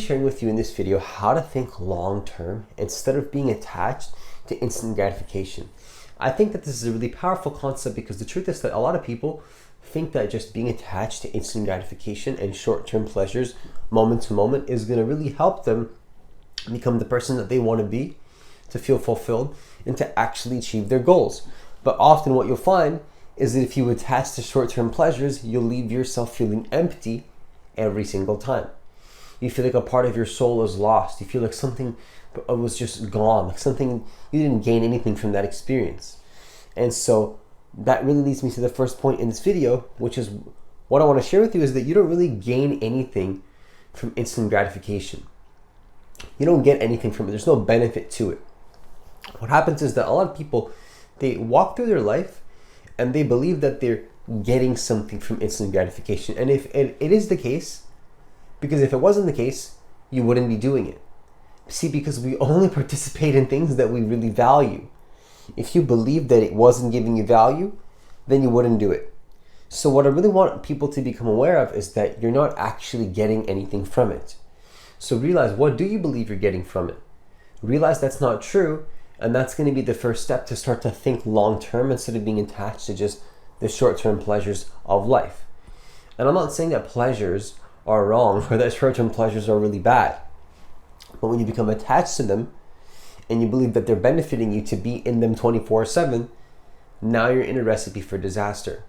sharing with you in this video how to think long term instead of being attached to instant gratification. I think that this is a really powerful concept because the truth is that a lot of people think that just being attached to instant gratification and short-term pleasures moment to moment is going to really help them become the person that they want to be, to feel fulfilled, and to actually achieve their goals. But often what you'll find is that if you attach to short-term pleasures, you'll leave yourself feeling empty every single time. You feel like a part of your soul is lost. You feel like something was just gone, like something, you didn't gain anything from that experience. And so that really leads me to the first point in this video, which is what I want to share with you is that you don't really gain anything from instant gratification. You don't get anything from it. There's no benefit to it. What happens is that a lot of people, they walk through their life and they believe that they're getting something from instant gratification. And if it is the case, because if it wasn't the case, you wouldn't be doing it. See, because we only participate in things that we really value. If you believe that it wasn't giving you value, then you wouldn't do it. So what I really want people to become aware of is that you're not actually getting anything from it. So realize, what do you believe you're getting from it? Realize that's not true, and that's going to be the first step to start to think long term instead of being attached to just the short-term pleasures of life. And I'm not saying that pleasures are wrong or that short-term pleasures are really bad. But when you become attached to them and you believe that they're benefiting you to be in them 24/7, now you're in a recipe for disaster.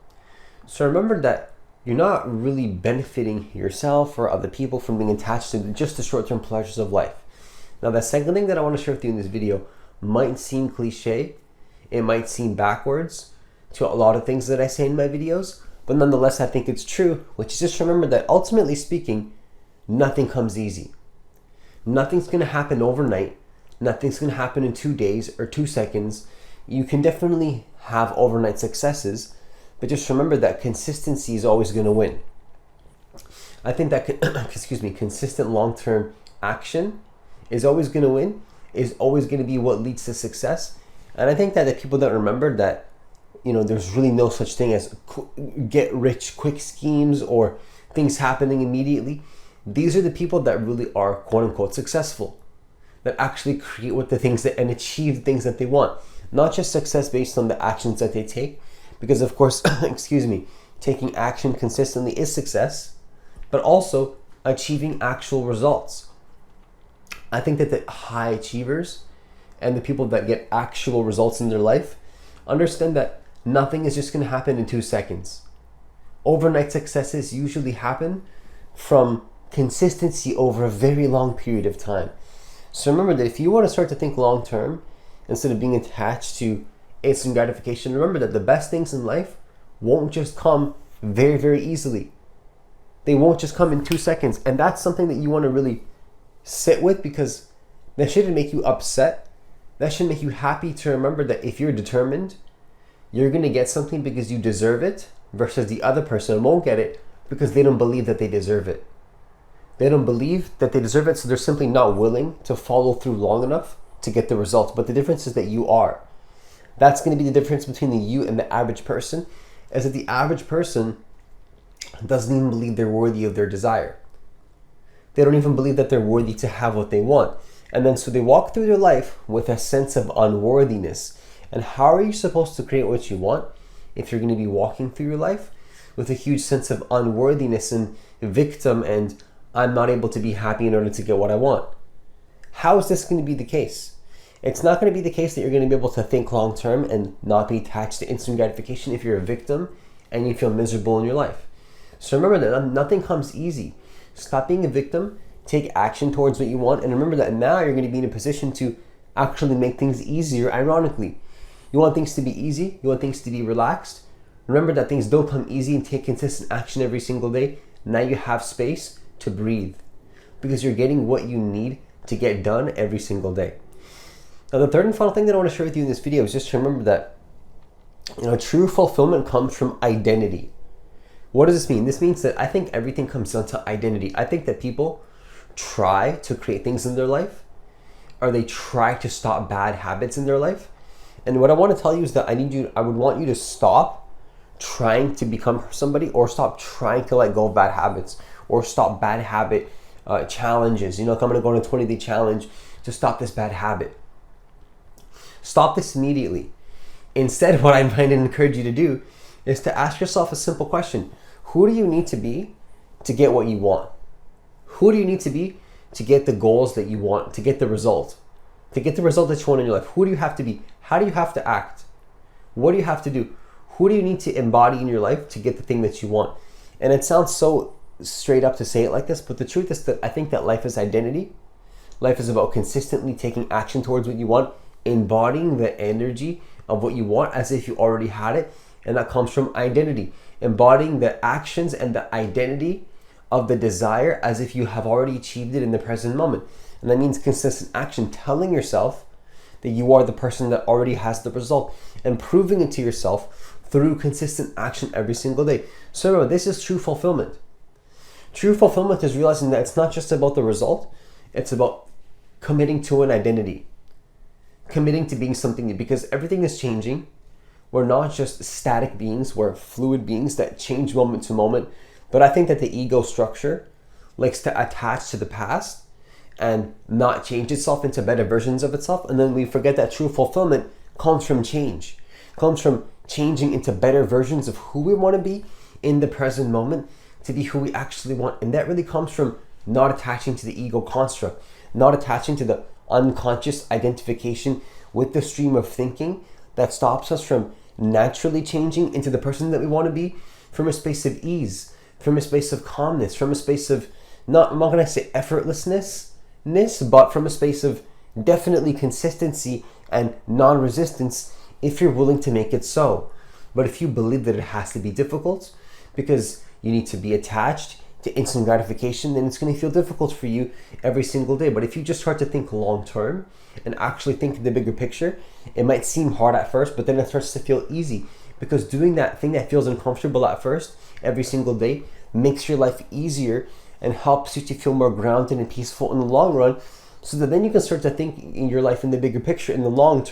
So remember that you're not really benefiting yourself or other people from being attached to just the short-term pleasures of life. Now, the second thing that I want to share with you in this video might seem cliche, it might seem backwards to a lot of things that I say in my videos, but nonetheless, I think it's true, which is just remember that ultimately speaking, nothing comes easy. Nothing's going to happen overnight. Nothing's going to happen in 2 days or 2 seconds. You can definitely have overnight successes, but just remember that consistency is always going to win. I think that, consistent long-term action is always going to win, is always going to be what leads to success. And I think that the people that remember that, there's really no such thing as get rich quick schemes or things happening immediately. These are the people that really are quote unquote successful, that actually create what the things that and achieve the things that they want. Not just success based on the actions that they take, because of course, taking action consistently is success, but also achieving actual results. I think that the high achievers and the people that get actual results in their life understand that nothing is just going to happen in 2 seconds. Overnight successes usually happen from consistency over a very long period of time. So remember that if you want to start to think long term instead of being attached to instant gratification, remember that the best things in life won't just come very, very easily. They won't just come in 2 seconds. And that's something that you want to really sit with, because that shouldn't make you upset. That should make you happy to remember that if you're determined, you're going to get something because you deserve it, versus the other person won't get it because they don't believe that they deserve it. They don't believe that they deserve it, so they're simply not willing to follow through long enough to get the results. But the difference is that you are. That's going to be the difference between the you and the average person, is that the average person doesn't even believe they're worthy of their desire. They don't even believe that they're worthy to have what they want. And then so they walk through their life with a sense of unworthiness. And how are you supposed to create what you want if you're going to be walking through your life with a huge sense of unworthiness and victim and I'm not able to be happy in order to get what I want? How is this going to be the case? It's not going to be the case that you're going to be able to think long term and not be attached to instant gratification if you're a victim and you feel miserable in your life. So remember that nothing comes easy. Stop being a victim, take action towards what you want, and remember that now you're going to be in a position to actually make things easier, ironically. You want things to be easy, you want things to be relaxed. Remember that things don't come easy, and take consistent action every single day. Now you have space to breathe because you're getting what you need to get done every single day. Now, the third and final thing that I want to share with you in this video is just to remember that true fulfillment comes from identity. What does this mean? This means that I think everything comes down to identity. I think that people try to create things in their life, or they try to stop bad habits in their life. And what I want to tell you is that I would want you to stop trying to become somebody, or stop trying to let go of bad habits, or stop bad habit challenges. I'm going to go on a 20-day challenge to stop this bad habit. Stop this immediately. Instead, what I might encourage you to do is to ask yourself a simple question. Who do you need to be to get what you want? Who do you need to be to get the goals that you want, to get the result? To get the result that you want in your life, who do you have to be? How do you have to act? What do you have to do? Who do you need to embody in your life to get the thing that you want? And it sounds so straight up to say it like this, but the truth is that I think that life is identity. Life is about consistently taking action towards what you want, embodying the energy of what you want as if you already had it. And that comes from identity, embodying the actions and the identity of the desire as if you have already achieved it in the present moment. And that means consistent action, telling yourself that you are the person that already has the result and proving it to yourself through consistent action every single day. So remember, this is true fulfillment. True fulfillment is realizing that it's not just about the result, it's about committing to an identity, committing to being something new, because everything is changing. We're not just static beings, we're fluid beings that change moment to moment. But I think that the ego structure likes to attach to the past and not change itself into better versions of itself. And then we forget that true fulfillment comes from change, comes from changing into better versions of who we want to be in the present moment, to be who we actually want. And that really comes from not attaching to the ego construct, not attaching to the unconscious identification with the stream of thinking that stops us from naturally changing into the person that we want to be, from a space of ease, from a space of calmness, from a space of, I'm not going to say effortlessness, but from a space of definitely consistency and non-resistance if you're willing to make it so. But if you believe that it has to be difficult because you need to be attached to instant gratification, then it's going to feel difficult for you every single day. But if you just start to think long term and actually think the bigger picture, it might seem hard at first, but then it starts to feel easy, because doing that thing that feels uncomfortable at first every single day makes your life easier and helps you to feel more grounded and peaceful in the long run, so that then you can start to think in your life in the bigger picture in the long